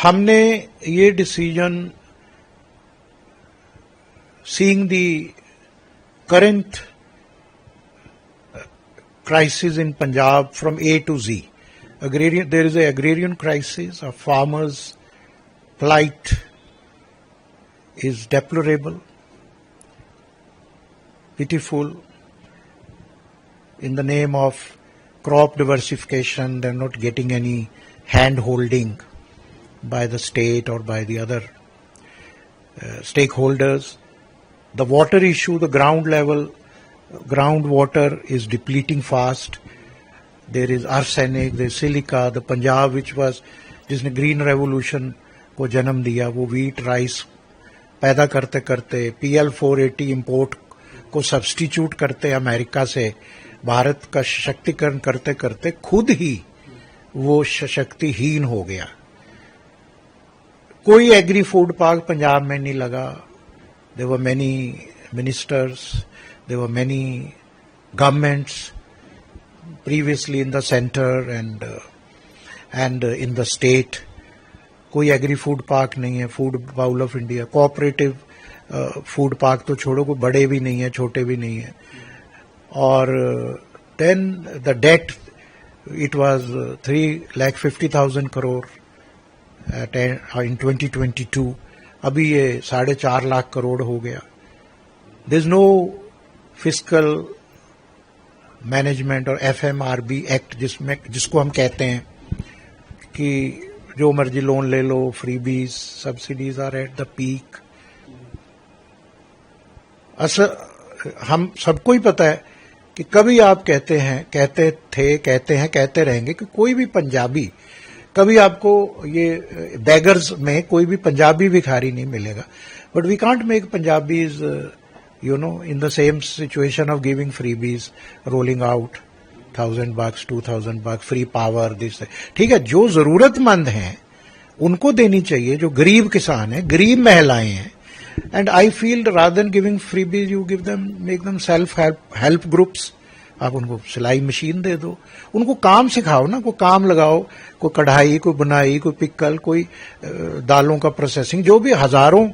हमने ये decision seeing the current crisis in Punjab from A to Z. There is an agrarian crisis, a farmer's plight is deplorable, pitiful. In the name of crop diversification, they're not getting any hand holding by the state or by the other stakeholders. The water issue, the ground water is depleting fast. There is arsenic, there is silica. The Punjab, which was, जिसने green revolution को जन्म दिया, वो wheat rice पैदा करते करते PL 480 import को substitute करते अमेरिका से भारत का सशक्तिकरण करते करते खुद ही वो सशक्तिहीन हो गया. कोई एग्री फूड पार्क पंजाब में नहीं लगा. There were many ministers, there were many governments previously in the center and in the state. कोई एग्री फूड पार्क नहीं है. Food bowl of India, cooperative food park तो छोड़ो, कोई बड़े भी नहीं है, छोटे भी नहीं है. और then the debt, it was 3,50,000 crore in 2022. अभी ये 4.5 लाख करोड़ हो गया. There is no fiscal management और FMRB एक्ट, जिसको हम कहते हैं कि जो मर्जी लोन ले लो, freebies, subsidies are at the peak. हम सबको ही पता है कि कभी आप कहते रहेंगे कि कोई भी पंजाबी, कभी आपको ये बेगर्स में कोई भी पंजाबी भिखारी नहीं मिलेगा. But we can't make Punjabis in the same situation of giving freebies, rolling out $1,000, $2,000, free power, this. ठीक है, जो जरूरतमंद हैं उनको देनी चाहिए, जो गरीब किसान हैं, गरीब महिलाएं हैं. And I feel rather than giving freebies, you give them, make them self-help groups. आप उनको सिलाई मशीन दे दो, उनको काम सिखाओ ना, कोई काम लगाओ, कोई कढ़ाई, कोई बुनाई, कोई पिक्कल, कोई दालों का प्रोसेसिंग, जो भी हजारों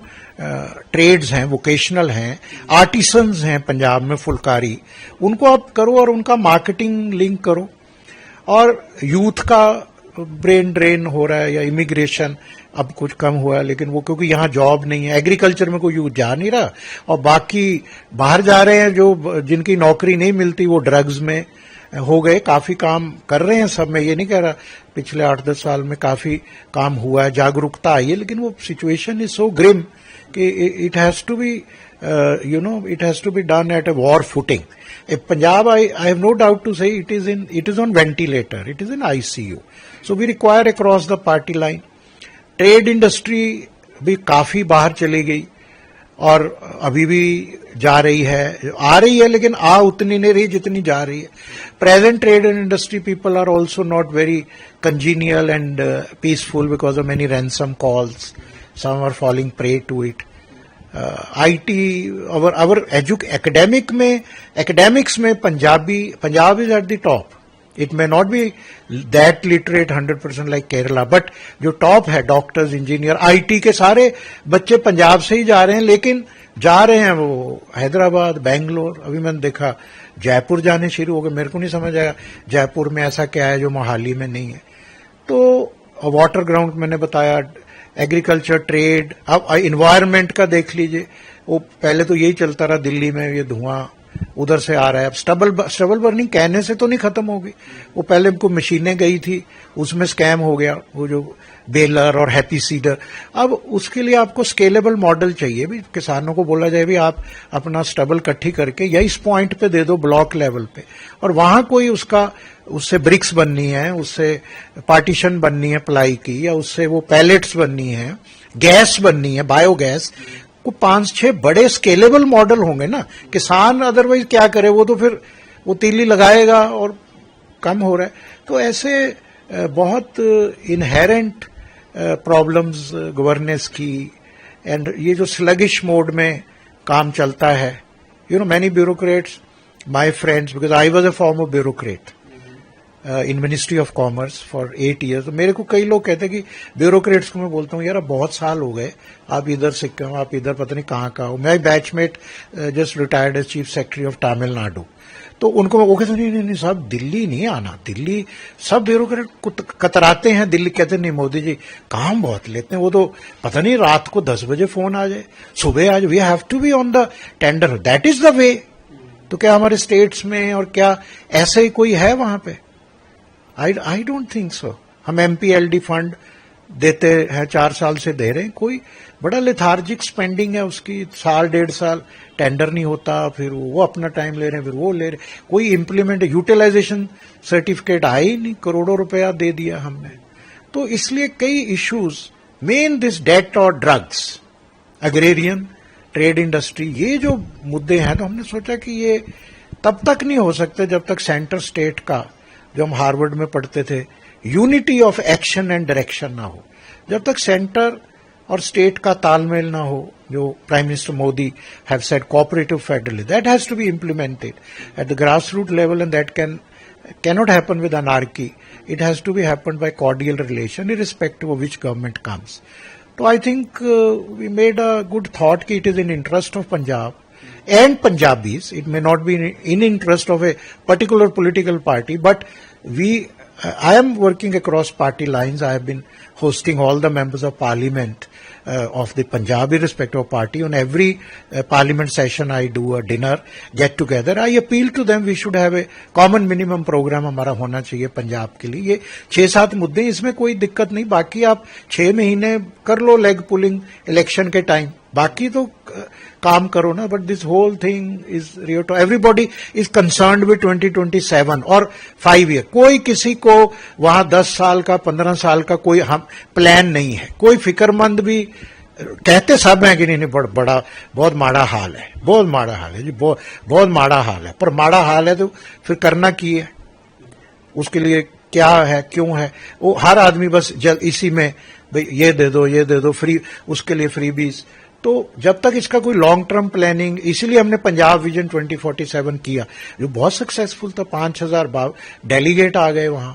ट्रेड्स हैं, वोकेशनल हैं, आर्टिसंस हैं पंजाब में, फुलकारी, उनको आप करो और उनका मार्केटिंग लिंक करो. और यूथ का ब्रेन ड्रेन हो रहा है, या इमिग्रेशन अब कुछ कम हुआ है, लेकिन वो क्योंकि यहाँ जॉब नहीं है, एग्रीकल्चर में कोई यूथ जा नहीं रहा, और बाकी बाहर जा रहे हैं, जो जिनकी नौकरी नहीं मिलती वो ड्रग्स में हो गए. काफी काम कर रहे हैं सब. में ये नहीं कह रहा, पिछले 8-10 साल में काफी काम हुआ है, जागरूकता आई है, लेकिन वो सिचुएशन इज सो ग्रिम कि it has to be it has to be done at a war footing. Punjab, I have no doubt to say it is on ventilator, it is in ICU. So we require across the party line. Trade industry भी काफी बाहर चली गई और अभी भी जा रही है, आ रही है, लेकिन उतनी नहीं रही जितनी जा रही है. Present trade and industry people are also not very congenial and peaceful because of many ransom calls. Some are falling prey to it. IT, our academics में Punjab is at the top. It may not be that literate 100% like Kerala, but जो top है, doctors, engineer, IT के सारे बच्चे पंजाब से ही जा रहे हैं, लेकिन जा रहे हैं वो हैदराबाद, बेंगलोर. अभी मैंने देखा जयपुर जाने शुरू हो गए. मेरे को नहीं समझ आया जयपुर में ऐसा क्या है जो मोहाली में नहीं है. तो वाटर ग्राउंड मैंने बताया, एग्रीकल्चर, ट्रेड. अब इन्वायरमेंट का देख लीजिए, वो पहले तो यही चलता रहा दिल्ली में, ये धुआं उधर से आ रहा है. अब स्टबल बर्निंग कहने से तो नहीं खत्म होगी. वो पहले हमको मशीनें गई थी, उसमें स्कैम हो गया, वो जो बेलर और हैप्पी सीडर. अब उसके लिए आपको स्केलेबल मॉडल चाहिए. भी किसानों को बोला जाए भी आप अपना स्टबल इकट्ठी करके या इस पॉइंट पे दे दो, ब्लॉक लेवल पे, और वहां कोई उससे ब्रिक्स बननी है, उससे पार्टीशन बननी है प्लाई की, या उससे वो पैलेट्स बननी है, गैस बननी है, बायोगैस को 5-6 बड़े स्केलेबल मॉडल होंगे ना. किसान अदरवाइज क्या करे, वो तो फिर वो तीली लगाएगा और कम हो रहा है. तो ऐसे बहुत इनहेरेंट प्रॉब्लम्स गवर्नेंस की, एंड ये जो स्लगिश मोड में काम चलता है. Many bureaucrats, my friends, because I was a former bureaucrat, in ministry of commerce for 8 years। तो मेरे को कई लोग कहते हैं कि ब्यूरोक्रेट्स को मैं बोलता हूँ यार बहुत साल हो गए, आप इधर से क्यों, आप इधर पता नहीं कहाँ का हो। मैं batchmate just retired as chief secretary of Tamil Nadu. तो उनको वो कहते नहीं साहब दिल्ली नहीं आना, दिल्ली सब ब्यूरोक्रेट कतराते हैं, दिल्ली कहते नहीं मोदी जी काम बहुत लेते हैं, वो तो पता नहीं रात को 10 बजे फोन आ जाए, सुबह आज we have to be on the tender, that is the way. तो क्या हमारे स्टेट्स में और क्या ऐसे ही कोई है वहां पे? आई डोंट थिंक सो। हम एमपीएलडी फंड देते हैं, 4 साल से दे रहे हैं, कोई बड़ा लेथार्जिक स्पेंडिंग है उसकी, साल 1.5 साल टेंडर नहीं होता, फिर वो अपना टाइम ले रहे हैं, फिर वो ले रहे, कोई इंप्लीमेंट यूटिलाइजेशन सर्टिफिकेट आया ही नहीं, करोड़ों रुपया दे दिया हमने। तो इसलिए कई इश्यूज, मेन दिस डेट और ड्रग्स, एग्रेरियन, ट्रेड इंडस्ट्री, ये जो मुद्दे हैं, तो हमने सोचा कि ये तब तक नहीं हो सकते जब तक सेंटर स्टेट का, जो हम हार्वर्ड में पढ़ते थे, unity of action and direction ना हो, जब तक सेंटर और स्टेट का तालमेल ना हो, जो prime minister Modi have said cooperative federalism, that has to be implemented at the grass root level and that cannot happen with anarchy. It has to be happened by cordial relation, irrespective of which government comes. So I think we made a good thought that it is in interest of Punjab and Punjabis. It may not be in interest of a particular political party, but I am working across party lines. I have been hosting all the members of parliament of the Punjab, irrespective of party. On every parliament session, I do a dinner, get together. I appeal to them, we should have a common minimum program हमारा होना चाहिए पंजाब के लिए। ये 6-7 मुद्दे, इसमें कोई दिक्कत नहीं। बाकी आप 6 महीने कर लो लेग पुलिंग इलेक्शन के टाइम, बाकी तो काम करो ना। But this whole thing is real to everybody is concerned with 2027 और 5 ईयर। कोई किसी को वहां 10 साल का 15 साल का कोई हम प्लान नहीं है, कोई फिक्रमंद भी कहते सब है कि नहीं बड़ा बहुत माड़ा हाल है, बहुत माड़ा हाल है जी, बहुत माड़ा हाल है। पर माड़ा हाल है तो फिर करना की है, उसके लिए क्या है, क्यों है, वो हर आदमी बस इसी में भाई ये दे दो फ्री, उसके लिए फ्रीबीज। तो जब तक इसका कोई लॉन्ग टर्म प्लानिंग, इसीलिए हमने पंजाब विजन 2047 किया, जो बहुत सक्सेसफुल था। 5000 डेलीगेट आ गए वहां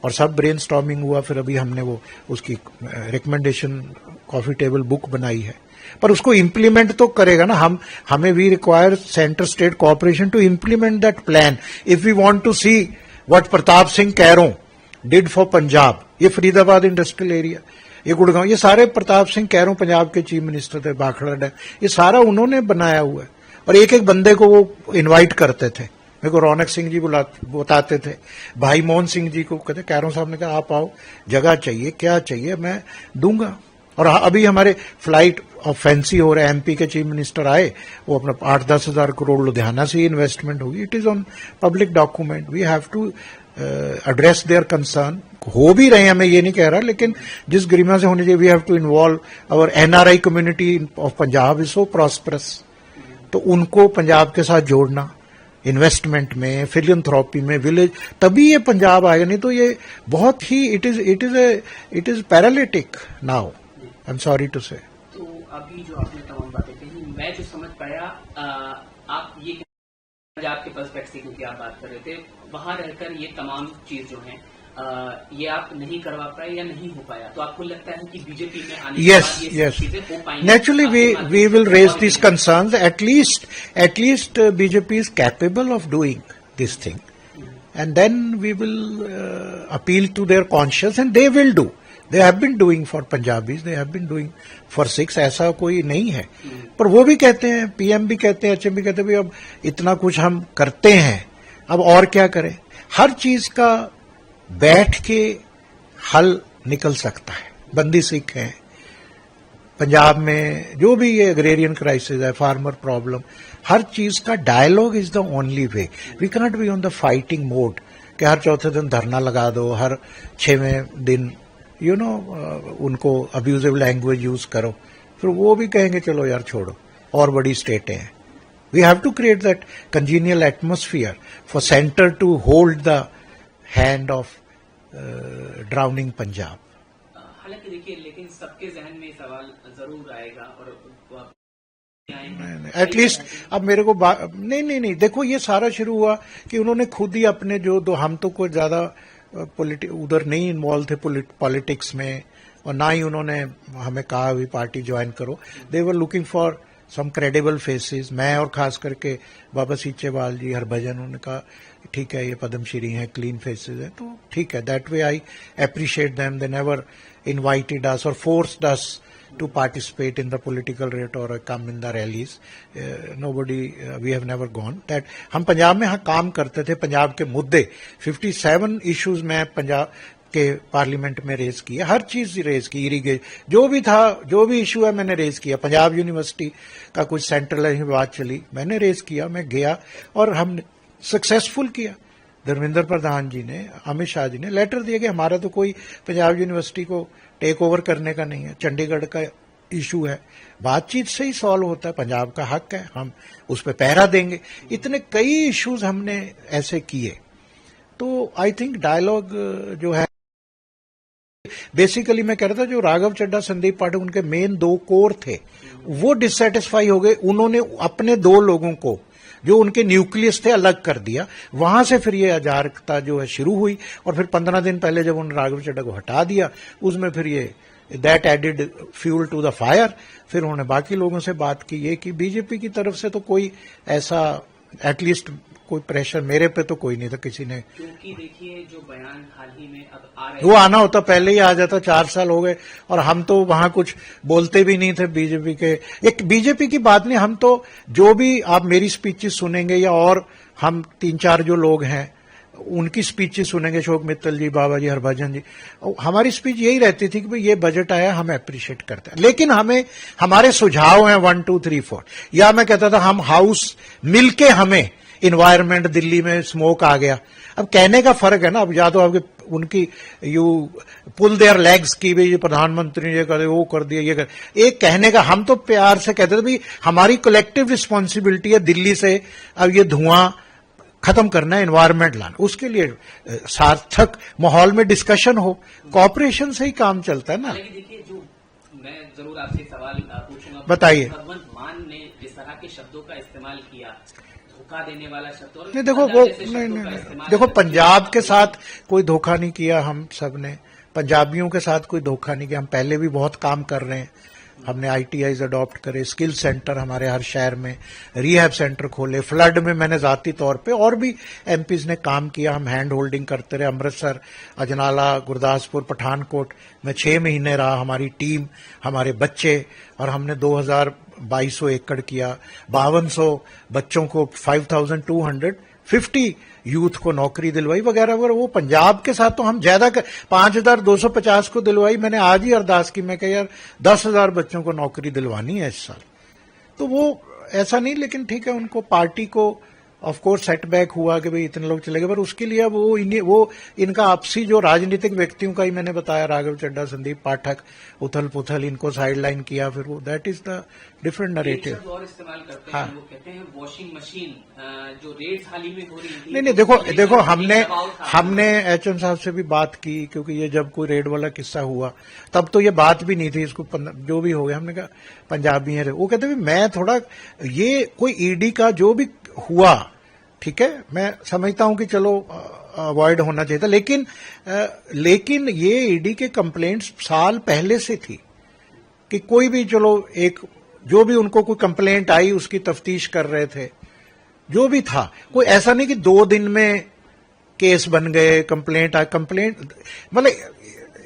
और सब ब्रेन स्टॉर्मिंग हुआ। फिर अभी हमने वो उसकी रिकमेंडेशन कॉफी टेबल बुक बनाई है, पर उसको इम्प्लीमेंट तो करेगा ना। हमें we require centre state cooperation to implement that plan if we want to see what Pratap Singh Kairon did for Punjab. ये फरीदाबाद इंडस्ट्रियल एरिया, ये गुड़गांव, ये सारे प्रताप सिंह कैरों पंजाब के चीफ मिनिस्टर थे, भाखड़ा डैम, ये सारा उन्होंने बनाया हुआ है। और एक एक बंदे को वो इनवाइट करते थे। मेरे को रौनक सिंह जी बताते थे, भाई मोहन सिंह जी को कहते, कैरों साहब ने कहा आप आओ, जगह चाहिए, क्या चाहिए मैं दूंगा। और अभी हमारे फ्लाइट ऑफ फैंसी हो रहा है, एमपी के चीफ मिनिस्टर आए, वो अपना 8-10 हजार करोड़ लुधियाना से ही इन्वेस्टमेंट होगी। It is on public document, we have to address their concern. हो भी रहे हैं, मैं ये नहीं कह रहा, लेकिन जिस गरिमा से होनी चाहिए, we have to involve our NRI community of Punjab is so prosperous. तो उनको पंजाब के साथ जोड़ना, इन्वेस्टमेंट में, फिलियंथ्रोपी में, विलेज, तभी ये पंजाब आएगा। नहीं तो ये बहुत ही it is paralytic now, I am sorry to say. तो अभी जो आपने तमाम बातें कही, मैं जो समझ पाया, आप ये पंजाब के पर्सपेक्टिव की आप बात कर रहे थे, वहां रहकर ये तमाम चीज जो है ये आप नहीं करवा पाए या नहीं हो पाया, तो आपको लगता है कि बीजेपी में आने के बाद ये चीजें हो पाएंगी? Naturally, we will raise these concerns. At least BJP is capable of doing this thing, and then we will appeal to their conscience, and they will do. They have been doing for Punjabis, they have been doing for Sikhs, ऐसा कोई नहीं है। पर वो भी कहते हैं, PM भी कहते हैं, एचएम भी कहते हैं, भाई अब इतना कुछ हम करते हैं, अब और क्या करें। हर चीज का बैठ के हल निकल सकता है। बंदी सिख है पंजाब में, जो भी ये एग्रेरियन क्राइसिस है, फार्मर प्रॉब्लम, हर चीज का dialogue is the only way. We cannot be on the fighting mode कि हर चौथे दिन धरना लगा दो, हर 6वें दिन उनको अब्यूजिव लैंग्वेज यूज करो, फिर वो भी कहेंगे चलो यार छोड़ो, और बड़ी स्टेटें हैं। We have to create that congenial atmosphere for centre to hold the hand of drowning Punjab. हालांकि देखिए, लेकिन सबके जहन में सवाल जरूर आएगा, और एटलीस्ट अब मेरे को नहीं, देखो ये सारा शुरू हुआ कि उन्होंने खुद ही अपने जो हम तो कोई ज्यादा उधर नहीं इन्वॉल्व थे पॉलिटिक्स में, और ना ही उन्होंने हमें कहा भी पार्टी ज्वाइन करो. They were looking for some credible faces. मैं और खास करके बाबा सीचेवाल जी, हरभजन, उन्होंने कहा ठीक है ये पद्मश्री हैं, क्लीन फेसेस हैं, तो ठीक है. That way I appreciate them. They never invited us or forced us to participate in the political rate or come in the rallies. Nobody, we have never gone. That हम पंजाब में हाँ काम करते थे. पंजाब के मुद्दे 57 इश्यूज में पंजाब के पार्लियामेंट में रेज किया, हर चीज रेज की, इरीगेशन जो भी था, जो भी इशू है मैंने रेज किया. पंजाब यूनिवर्सिटी का कुछ सेंट्रल बात चली, मैंने रेज किया, मैं गया और हमने सक्सेसफुल किया. धर्मेंद्र प्रधान जी ने, अमित शाह जी ने लेटर दिया कि हमारा तो कोई पंजाब यूनिवर्सिटी को टेक ओवर करने का नहीं है, चंडीगढ़ का इशू है, बातचीत से ही सॉल्व होता है, पंजाब का हक है, हम उस पर पहरा देंगे. इतने कई इश्यूज हमने ऐसे किए. तो आई थिंक डायलॉग जो है, बेसिकली मैं कह रहा था जो राघव चड्ढा, संदीप पाठक, उनके मेन 2 कोर थे, वो डिससेटिस्फाई हो गए. उन्होंने अपने 2 लोगों को जो उनके न्यूक्लियस थे अलग कर दिया. वहां से फिर ये अराजकता जो है शुरू हुई, और फिर 15 दिन पहले जब उन्होंने राघव चड्ढा को हटा दिया, उसमें फिर ये that added fuel to the fire. फिर उन्होंने बाकी लोगों से बात की, ये कि बीजेपी की तरफ से तो कोई ऐसा एटलीस्ट कोई प्रेशर मेरे पे तो कोई नहीं था किसी ने. क्योंकि देखिए जो बयान हाल ही में अब आ रहे, वो आना होता पहले ही आ जाता. 4 साल हो गए और हम तो वहां कुछ बोलते भी नहीं थे बीजेपी के. एक बीजेपी की बात नहीं, हम तो जो भी आप मेरी स्पीचेस सुनेंगे या और हम 3-4 जो लोग हैं उनकी स्पीचेस सुनेंगे, अशोक मित्तल जी, बाबा जी, हरभजन जी, हमारी स्पीच यही रहती थी कि भाई ये बजट आया, हम अप्रिशिएट करते हैं, लेकिन हमें हमारे सुझाव हैं 1 2 3 4. या मैं कहता था हम हाउस मिलके, हमें इन्वायरमेंट, दिल्ली में स्मोक आ गया. अब कहने का फर्क है ना. अब या तो आपके उनकी यू पुल देयर लेग्स की भी, प्रधानमंत्री ये कर, वो कर दिया, ये कर, एक कहने का. हम तो प्यार से कहते थे भाई हमारी कलेक्टिव रिस्पॉन्सिबिलिटी है दिल्ली से अब ये धुआं खत्म करना है, एनवायरमेंट लाना. उसके लिए सार्थक माहौल में डिस्कशन हो, कॉपरेशन से ही काम चलता है ना. देखिए जो मैं जरूर आपसे सवाल पूछूंगा, बताइए. भगवंत मान ने जिस तरह के शब्दों का इस्तेमाल किया, धोखा देने वाला शब्द, और नहीं देखो वो नहीं, देखो पंजाब के साथ कोई धोखा नहीं किया. हम सब ने पंजाबियों के साथ कोई धोखा नहीं किया. हम पहले भी बहुत काम कर रहे हैं. हमने ITIs अडॉप्ट करे, स्किल सेंटर हमारे हर शहर में, रिहैब सेंटर खोले, फ्लड में मैंने जाती तौर पे, और भी MPs ने काम किया. हम हैंड होल्डिंग करते रहे. अमृतसर, अजनाला, गुरदासपुर, पठानकोट में 6 महीने रहा हमारी टीम, हमारे बच्चे, और हमने 2200 एकड़ किया. 5200 बच्चों को 5250 यूथ को नौकरी दिलवाई वगैरह वगैरह. वो पंजाब के साथ तो हम ज्यादा 5250 को दिलवाई. मैंने आज ही अरदास की, मैं कहा यार 10,000 बच्चों को नौकरी दिलवानी है इस साल. तो वो ऐसा नहीं, लेकिन ठीक है, उनको पार्टी को ऑफ कोर्स सेटबैक हुआ कि भाई इतने लोग चले गए, पर उसके लिए वो इनका आपसी जो राजनीतिक व्यक्तियों का ही मैंने बताया, राघव चड्ढा, संदीप पाठक, उथल पुथल, इनको साइडलाइन किया. फिर वो that is the different narrative. और इस्तेमाल करते हैं, वो कहते हैं वॉशिंग मशीन, जो रेड्स हाल ही में हो रही थी. नहीं देखो हमने HM साहब से भी बात की, क्योंकि ये जब कोई रेड वाला किस्सा हुआ तब तो ये बात भी नहीं थी. इसको जो भी हो गया, हमने कहा पंजाबी है. वो कहते मैं थोड़ा ये कोई ED का जो भी हुआ, ठीक है, मैं समझता हूं कि चलो अवॉइड होना चाहिए था, लेकिन ये ED के कंप्लेंट्स साल पहले से थी कि कोई भी, चलो एक जो भी उनको कोई कंप्लेंट आई उसकी तफ्तीश कर रहे थे, जो भी था. कोई ऐसा नहीं कि 2 दिन में केस बन गए, कंप्लेंट मतलब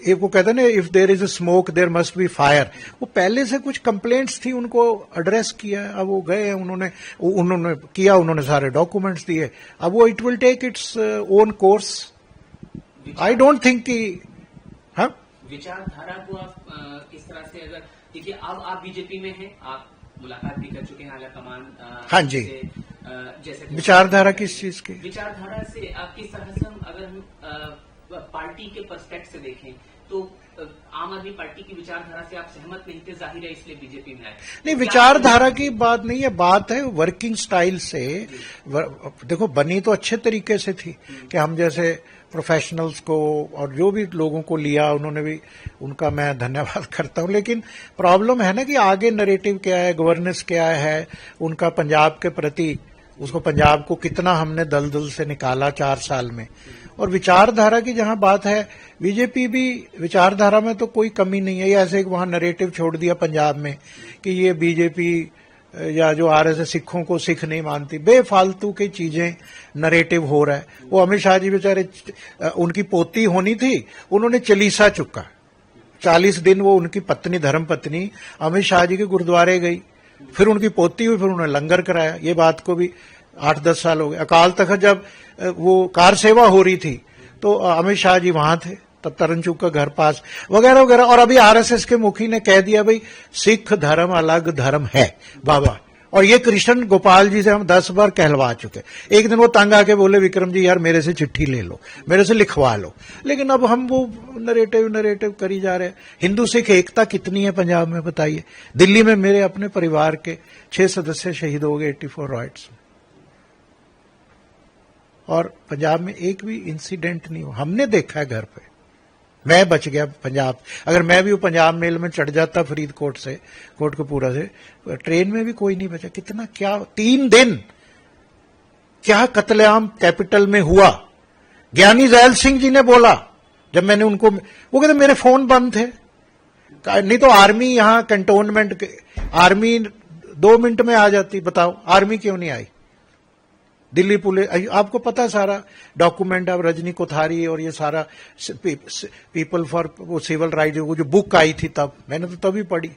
एक वो कहते हैं ना, if there is a smoke there must be fire. वो पहले से कुछ कंप्लेंट्स थी, उनको एड्रेस किया. अब वो गए, उन्होंने किया, उन्होंने सारे डॉक्यूमेंट्स दिए. अब वो it will take its own course. I don't think कि हाँ विचारधारा को आप किस तरह से, अगर देखिए अब आप बीजेपी में हैं, आप मुलाकात भी कर चुके हैं आला कमान. हाँ जी. जैसे विचारधारा किस चीज की विचारधारा से आप किस तरह से, अगर हम पार्टी के पर्सपेक्ट से देखें तो आम आदमी पार्टी की विचारधारा से आप सहमत नहीं थे, जाहिर है, इसलिए बीजेपी में आए. नहीं, विचारधारा की बात नहीं है, बात है वर्किंग स्टाइल से. देखो बनी तो अच्छे तरीके से थी कि हम जैसे प्रोफेशनल्स को और जो भी लोगों को लिया, उन्होंने भी, उनका मैं धन्यवाद करता हूं. लेकिन प्रॉब्लम है ना कि आगे नरेटिव क्या है, गवर्नेंस क्या है उनका पंजाब के प्रति, उसको पंजाब को कितना हमने दलदल से निकाला 4 साल में, और विचारधारा की जहां बात है, बीजेपी भी विचारधारा में तो कोई कमी नहीं है। ये ऐसे एक वहां नरेटिव छोड़ दिया पंजाब में कि ये बीजेपी या जो आरएसएस सिखों को सिख नहीं मानती, बेफालतू की चीजें नरेटिव हो रहा है। वो अमित शाह जी बेचारे, उनकी पोती होनी थी, उन्होंने चालीसा चुका, 40 दिन वो उनकी पत्नी धर्मपत्नी अमित शाह जी के गुरुद्वारे गई, फिर उनकी पोती हुई, फिर उन्होंने लंगर कराया। ये बात को भी 8-10 साल हो गए। अकाल तख्त जब वो कार सेवा हो रही थी तो अमित शाह जी वहां थे, तब तरन चुग का घर पास वगैरह वगैरह। और अभी आरएसएस के मुखी ने कह दिया भाई सिख धर्म अलग धर्म है बाबा। और ये कृष्ण गोपाल जी से हम 10 बार कहलवा चुके। एक दिन वो तंग आके बोले विक्रम जी यार मेरे से चिट्ठी ले लो, मेरे से लिखवा लो। लेकिन अब हम वो नरेटिव करी जा रहे हैं। हिंदू सिख एकता कितनी है पंजाब में बताइए। दिल्ली में मेरे अपने परिवार के 6 सदस्य शहीद हो गए 84 रॉयट्स में, और पंजाब में एक भी इंसिडेंट नहीं हुआ। हमने देखा है घर पे, मैं बच गया पंजाब। अगर मैं भी वो पंजाब मेल में चढ़ जाता फरीदकोट से, कोटकपूरा से, ट्रेन में भी कोई नहीं बचा। कितना क्या 3 दिन क्या कत्लेआम कैपिटल में हुआ। ज्ञानी जैल सिंह जी ने बोला, जब मैंने उनको, वो कहते मेरे फोन बंद थे, नहीं तो आर्मी यहां कंटोनमेंट, आर्मी 2 मिनट में आ जाती। बताओ आर्मी क्यों नहीं आई? दिल्ली पुलिस, आपको पता सारा डॉक्यूमेंट अब रजनी कोठारी और ये सारा पीपल फॉर सिविल राइट जो बुक आई थी तब, मैंने तो तभी पढ़ी।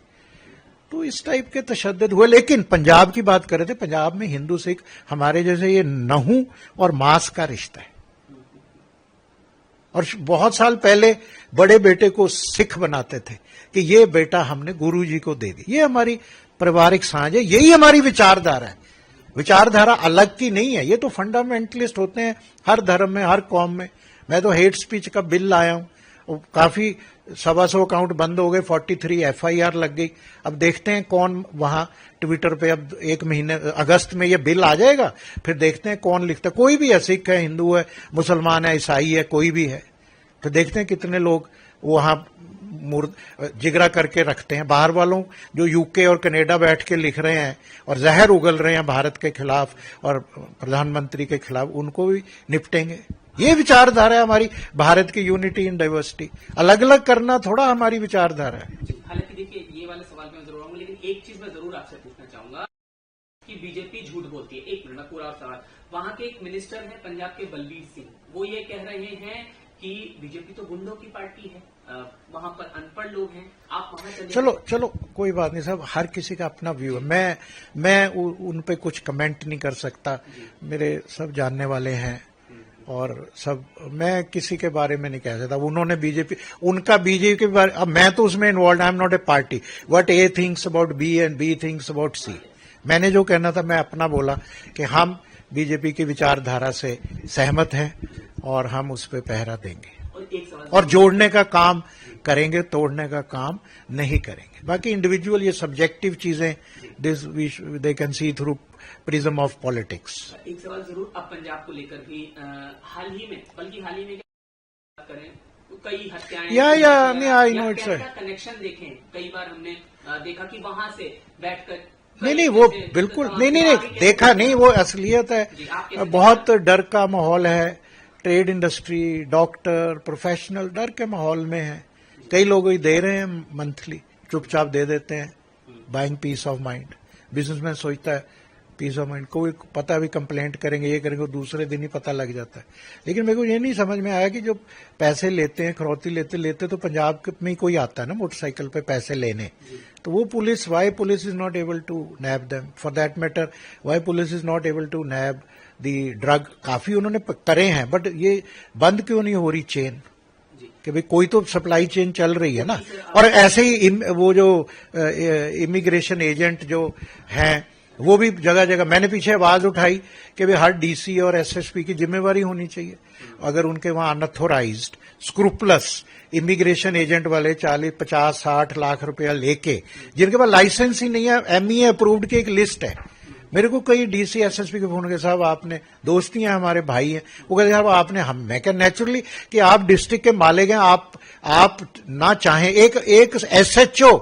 तो इस टाइप के तशद्दुद हुए। लेकिन पंजाब की बात कर रहे थे, पंजाब में हिंदू सिख हमारे जैसे ये नहू और मांस का रिश्ता है। और बहुत साल पहले बड़े बेटे को सिख बनाते थे कि ये बेटा हमने गुरु जी को दे दी। ये हमारी पारिवारिक साझ है, यही हमारी विचारधारा है। विचारधारा अलग की नहीं है। ये तो फंडामेंटलिस्ट होते हैं हर धर्म में, हर कौम में। मैं तो हेट स्पीच का बिल लाया हूं, काफी 125 अकाउंट बंद हो गए, 43 FIR लग गई। अब देखते हैं कौन वहां ट्विटर पे, अब 1 महीने अगस्त में ये बिल आ जाएगा, फिर देखते हैं कौन लिखता है। कोई भी है, सिख है, हिंदू है, मुसलमान है, ईसाई है, कोई भी है, तो देखते हैं कितने लोग वहां जिगरा करके रखते हैं। बाहर वालों जो यूके और कनाडा बैठ के लिख रहे हैं और जहर उगल रहे हैं भारत के खिलाफ और प्रधानमंत्री के खिलाफ, उनको भी निपटेंगे। ये विचारधारा है हमारी, भारत की यूनिटी इन डाइवर्सिटी। अलग अलग करना थोड़ा हमारी विचारधारा है। हालांकि देखिए ये वाले सवाल पे मैं जरूर आऊंगा, लेकिन एक चीज मैं जरूर आपसे पूछना चाहूंगा कि बीजेपी झूठ बोलती है। एक मिनट पूरा सवाल, वहां के एक मिनिस्टर है पंजाब के बलबीर सिंह, वो ये कह रहे हैं कि बीजेपी तो गुंडों की पार्टी है, वहां पर अनपढ़ लोग हैं, आप वहां चले। चलो कोई बात नहीं साहब, हर किसी का अपना व्यू है। मैं उन पे कुछ कमेंट नहीं कर सकता। मेरे सब जानने वाले हैं और सब, मैं किसी के बारे में नहीं कह सकता। उन्होंने बीजेपी, उनका बीजेपी के बारे, अब मैं तो उसमें involve, I am not a party. What A thinks about B and B thinks about C. मैंने जो कहना था मैं अपना बोला कि हम बीजेपी की विचारधारा से सहमत हैं और हम उस पर पहरा देंगे और जोड़ने का काम करेंगे, तोड़ने का काम नहीं करेंगे। बाकी इंडिविजुअल ये सब्जेक्टिव चीजें they can see through prism of politics. एक सवाल जरूर अब पंजाब को लेकर भी, हाल ही में बात करें तो कई हत्याएं नहीं, आई नो इट्स कनेक्शन देखें, कई बार हमने देखा कि वहां से बैठकर नहीं वो बिल्कुल नहीं देखा नहीं, वो असलियत है। बहुत डर का माहौल है, ट्रेड इंडस्ट्री, डॉक्टर, प्रोफेशनल डर के माहौल में है। कई लोग ही दे रहे हैं मंथली, चुपचाप दे देते हैं, buying peace of mind. Businessman सोचता है पीस ऑफ माइंड, कोई पता भी कंप्लेंट करेंगे, ये करेंगे, दूसरे दिन ही पता लग जाता है। लेकिन मेरे को ये नहीं समझ में आया कि जो पैसे लेते हैं, खरौती लेते तो पंजाब में ही कोई आता है ना मोटरसाइकिल पे पैसे लेने, तो वो police, why police is not able to nab them, for that matter why police is not able to nab the drug. काफी उन्होंने करे हैं, बट ये बंद क्यों नहीं हो रही चेन, कि भाई कोई तो सप्लाई चेन चल रही है ना। और ऐसे ही वो जो इमिग्रेशन एजेंट जो हैं वो भी जगह जगह, मैंने पीछे आवाज उठाई कि भाई हर डीसी और एसएसपी की जिम्मेवारी होनी चाहिए। अगर उनके वहां अनऑथोराइज्ड स्क्रूपलस इमिग्रेशन एजेंट वाले 40, 50, 60 लाख रुपया लेके, जिनके पास लाइसेंस ही नहीं है, एमईए अप्रूव्ड की एक लिस्ट है। मेरे को कई डीसी एसएसपी के फोन के, साहब आपने, दोस्ती हैं हमारे भाई हैं, वो कहते साहब आपने, हम, मैं क्या नेचुरली कि आप डिस्ट्रिक्ट के मालिक हैं, आप ना चाहें, एक एसएचओ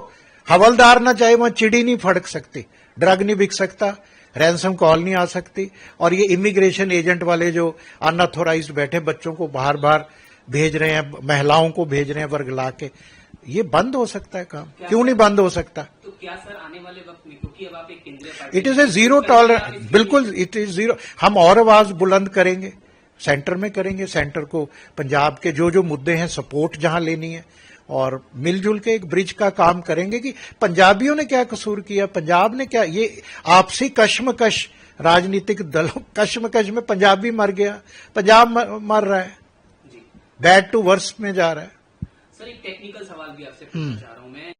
हवलदार ना चाहे, वहां चिड़ी नहीं फड़क सकती, ड्रग नहीं बिक सकता, रैंसम कॉल नहीं आ सकती, और ये इमिग्रेशन एजेंट वाले जो अनऑथोराइज्ड बैठे बच्चों को बाहर बाहर भेज रहे हैं, महिलाओं को भेज रहे हैं वर्गला के, ये बंद हो सकता है काम? क्यों नहीं बंद हो सकता? तो क्या सर आने वाले वक्त में, क्योंकि अब आप एक केंद्रीय party, it is a zero tolerance, बिल्कुल इट इज जीरो। हम और आवाज बुलंद करेंगे, सेंटर में करेंगे, सेंटर को पंजाब के जो जो मुद्दे हैं सपोर्ट जहां लेनी है, और मिलजुल के एक ब्रिज का काम करेंगे कि पंजाबियों ने क्या कसूर किया, पंजाब ने क्या, ये आपसी कश्मकश राजनीतिक दलों कश्मकश में पंजाबी मर गया, पंजाब मर रहा है, बैड टू वर्स में जा रहा है। सर एक टेक्निकल सवाल भी आपसे पूछना चाह रहा हूं मैं,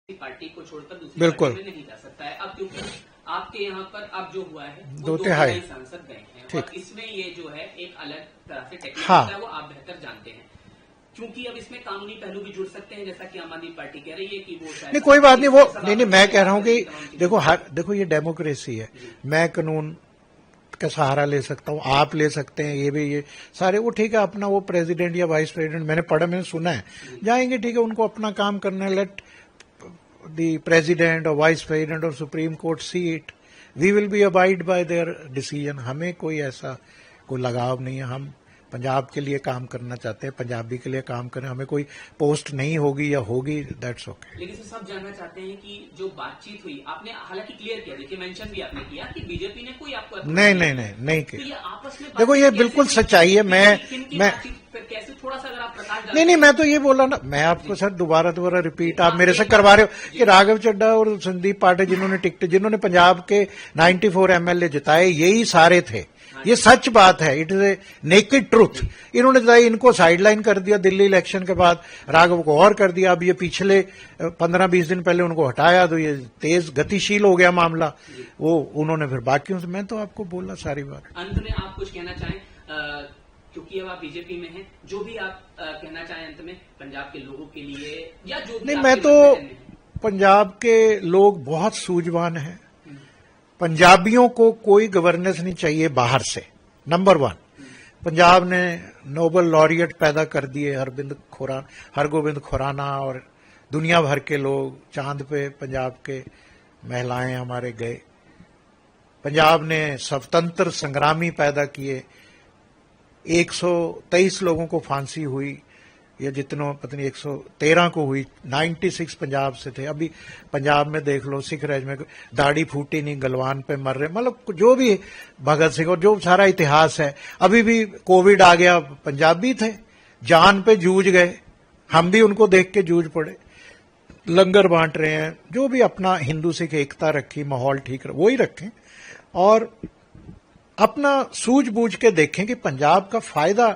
पार्टी को छोड़कर दूसरी बिल्कुल पार्टी में नहीं जा सकता है अब, क्योंकि आपके यहाँ पर अब जो हुआ है वो 2 तिहाई सांसद गए हैं, ठीक। और इसमें ये जो है एक अलग तरह से टेक्निकल हाँ। है, वो आप बेहतर जानते हैं, क्योंकि अब इसमें कानूनी पहलू भी जुड़ सकते हैं, जैसा कि आम आदमी पार्टी कह रही है कि वो नहीं, कोई बात नहीं, वो नहीं, मैं कह रहा हूं कि देखो ये डेमोक्रेसी है, मैं कानून का सहारा ले सकता हूं, आप ले सकते हैं, ये भी, ये सारे, वो ठीक है, अपना वो प्रेसिडेंट या वाइस प्रेसिडेंट, मैंने पढ़ा, मैंने सुना है, जाएंगे, ठीक है, उनको अपना काम करना है, लेट द प्रेसिडेंट और वाइस प्रेसिडेंट और supreme court see it, we will be abide by their decision, हमें कोई ऐसा कोई लगाव नहीं है, हम पंजाब के लिए काम करना चाहते हैं, पंजाबी के लिए काम करें, हमें कोई पोस्ट नहीं होगी या होगी, दैट्स ओके। लेकिन सर सब जानना चाहते हैं कि जो बातचीत हुई, आपने हालांकि क्लियर किया, देखिए मेंशन भी आपने किया कि बीजेपी ने कोई आपको नहीं तो ये आपस में देखो, ये बिल्कुल सच्चाई है, मैं कैसे, थोड़ा सा अगर आप प्रकाश नहीं, मैं तो ये बोला ना, मैं आपको सर दोबारा रिपीट आप मेरे से करवा रहे हो कि राघव चड्ढा और संदीप पाटिल जिन्होंने पंजाब के 94 एमएलए जिताए, यही सारे थे, ये सच बात है, it is a naked truth. इन्होंने जिताई, इनको साइडलाइन कर दिया दिल्ली इलेक्शन के बाद, राघव को और कर दिया, अब ये पिछले 15-20 दिन पहले उनको हटाया, तो ये तेज गतिशील हो गया मामला, वो उन्होंने फिर बाकियों से, मैं तो आपको बोला सारी बात। अंत में आप कुछ कहना चाहें, क्योंकि अब आप बीजेपी में हैं, जो भी आप कहना चाहें अंत में पंजाब के लोगों के लिए, या जो भी नहीं, मैं तो पंजाब के लोग बहुत सूझवान हैं, पंजाबियों को कोई गवर्नेंस नहीं चाहिए बाहर से, नंबर 1। पंजाब ने नोबेल लॉरिएट पैदा कर दिए, हरगोबिंद खुराना, और दुनिया भर के लोग, चांद पे पंजाब के महिलाएं हमारे गए, पंजाब ने स्वतंत्र संग्रामी पैदा किए, 123 लोगों को फांसी हुई, या जितनों पता नहीं 113 को हुई, 96 पंजाब से थे। अभी पंजाब में देख लो, सिख राज में दाढ़ी फूटी नहीं, गलवान पे मर रहे, मतलब जो भी भगत सिंह और जो सारा इतिहास है। अभी भी कोविड आ गया, पंजाबी थे, जान पे जूझ गए, हम भी उनको देख के जूझ पड़े, लंगर बांट रहे हैं, जो भी अपना हिंदू सिख एकता रखी, माहौल ठीक वही रखें, और अपना सूझबूझ के देखें कि पंजाब का फायदा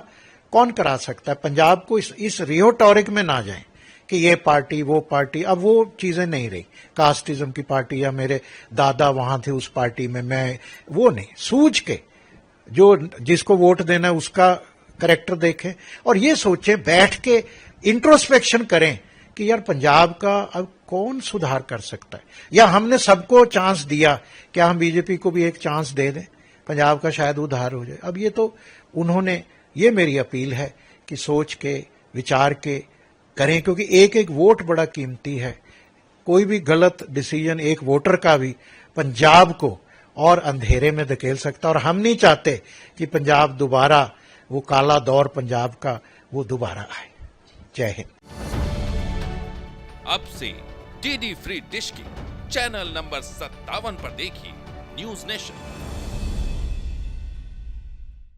कौन करा सकता है, पंजाब को इस रियोटोरिक में ना जाएं कि ये पार्टी वो पार्टी, अब वो चीजें नहीं रही, कास्टिज्म की पार्टी या मेरे दादा वहां थे उस पार्टी में, मैं वो नहीं, सूझ के जो जिसको वोट देना है उसका करेक्टर देखें, और ये सोचें, बैठ के इंट्रोस्पेक्शन करें कि यार पंजाब का अब कौन सुधार कर सकता है, या हमने सबको चांस दिया, क्या हम बीजेपी को भी एक चांस दे दें, पंजाब का शायद उद्धार हो जाए। अब ये तो उन्होंने, ये मेरी अपील है कि सोच के विचार के करें, क्योंकि एक एक वोट बड़ा कीमती है, कोई भी गलत डिसीजन एक वोटर का भी पंजाब को और अंधेरे में धकेल सकता, और हम नहीं चाहते कि पंजाब दोबारा, वो काला दौर पंजाब का वो दोबारा आए। जय हिंद। अब से डीडी फ्री डिश की चैनल नंबर 57 पर देखिए न्यूज नेशन।